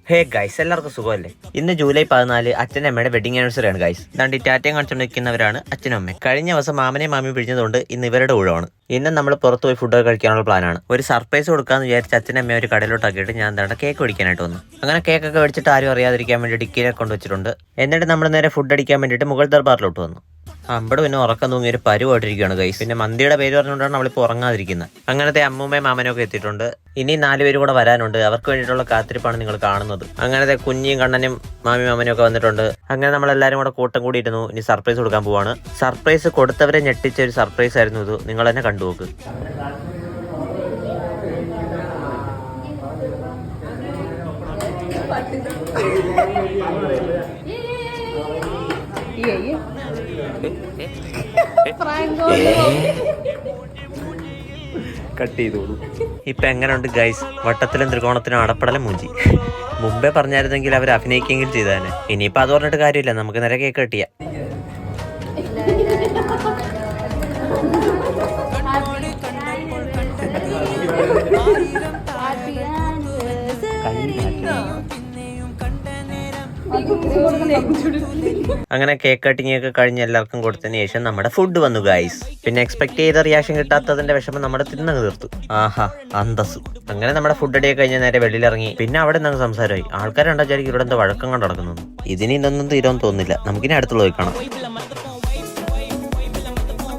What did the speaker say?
Hey guys, എല്ലാവർക്കും സുഖമല്ലേ? ഇന്ന് ജൂലൈ 14 അച്ഛനും അമ്മയുടെ വെഡിങ് ആനിവേഴ്സറി ആണ് ഗൈസ്. ഇതാണ്ട് ടാറ്റയും കാണിച്ചുകൊണ്ട് നിൽക്കുന്നവരാണ് അച്ഛനും അമ്മയും. കഴിഞ്ഞ ദിവസം മാമനെയും മാമിയും പിടിഞ്ഞതുകൊണ്ട് ഇന്ന് ഇവരുടെ ഊഴമാണ്. ഇന്ന് നമ്മൾ പുറത്ത് പോയി ഫുഡ് കഴിക്കാനുള്ള പ്ലാനാണ്. ഒരു സർപ്രൈസ് കൊടുക്കാന്ന് വിചാരിച്ച് അച്ഛനും അമ്മയും ഒരു കടയിലോട്ടാക്കിയിട്ട് ഞാൻ എന്താണ് കേക്ക് മേടിക്കാനായിട്ട് വന്നു. അങ്ങനെ കേക്കൊക്കെ മേടിച്ചിട്ട് ആരും അറിയാതിരിക്കാൻ വേണ്ടി ഡിക്കിയിലെ കൊണ്ടുവച്ചിട്ടുണ്ട്. എന്നിട്ട് നമ്മൾ നേരെ ഫുഡ് അടിക്കാൻ വേണ്ടിയിട്ട് മുഗൾ ദർബാറിലോട്ട് വന്നു. അമ്പട് പിന്നെ ഉറക്കം തൂങ്ങി ഒരു പരുവായിട്ടിരിക്കുകയാണ് ഗൈസ്. പിന്നെ മന്തിയുടെ പേര് പറഞ്ഞുകൊണ്ടാണ് നമ്മളിപ്പോൾ ഉറങ്ങാതിരിക്കുന്നത്. അങ്ങനത്തെ അമ്മൂമ്മയും മാമനും ഒക്കെ എത്തിയിട്ടുണ്ട്. ഇനി 4 പേര് കൂടെ വരാനുണ്ട്. അവർക്ക് വേണ്ടിയിട്ടുള്ള കാത്തിരിപ്പാണ് നിങ്ങൾ കാണുന്നത്. അങ്ങനത്തെ കുഞ്ഞിയും കണ്ണനും മാമനും ഒക്കെ വന്നിട്ടുണ്ട്. അങ്ങനെ നമ്മളെല്ലാവരും കൂടെ കൂട്ടം കൂടി ഇരുന്നു. ഇനി സർപ്രൈസ് കൊടുക്കാൻ പോവാണ്. സർപ്രൈസ് കൊടുത്തവരെ ഞെട്ടിച്ച ഒരു സർപ്രൈസ് ആയിരുന്നു ഇത്. നിങ്ങൾ തന്നെ കണ്ടുപോക്ക്. കട്ട് ചെയ്തോളൂ. ഇപ്പൊ എങ്ങനെയുണ്ട് ഗൈസ്? വട്ടത്തിലും ത്രികോണത്തിനും അടപ്പടലം മൂഞ്ചി. മുമ്പേ പറഞ്ഞായിരുന്നെങ്കിൽ അവർ അഭിനയിക്കെങ്കിലും ചെയ്താനെ. ഇനിയിപ്പോ അത് പറഞ്ഞിട്ട് കാര്യമില്ല, നമുക്ക് നേരെ കേക്ക് കട്ടിയ. അങ്ങനെ കേക്ക് കട്ടിങ് ഒക്കെ കഴിഞ്ഞ് എല്ലാവർക്കും കൊടുത്തതിന് ശേഷം നമ്മുടെ ഫുഡ് വന്നു ഗൈസ്. പിന്നെ എക്സ്പെക്ട് ചെയ്ത റിയാക്ഷൻ കിട്ടാത്തതിന്റെ വിഷമം നമ്മുടെ തിന്നങ്ങ് തീർത്തു. ആഹാ, അന്തസ്സു. അങ്ങനെ നമ്മുടെ ഫുഡ് അടിയൊക്കെ കഴിഞ്ഞ നേരെ വെളിയിലിറങ്ങി. പിന്നെ അവിടെ നിന്ന് സംസാരമായി. ആൾക്കാരുണ്ടായിരിക്കും ഇവിടെ എന്താ വഴക്കം കൊണ്ട് നടക്കുന്നു. ഇതിന് ഇതൊന്നും തീരുമെന്ന് തോന്നുന്നില്ല. നമുക്കിനി അടുത്തുള്ള പോയി കാണാം.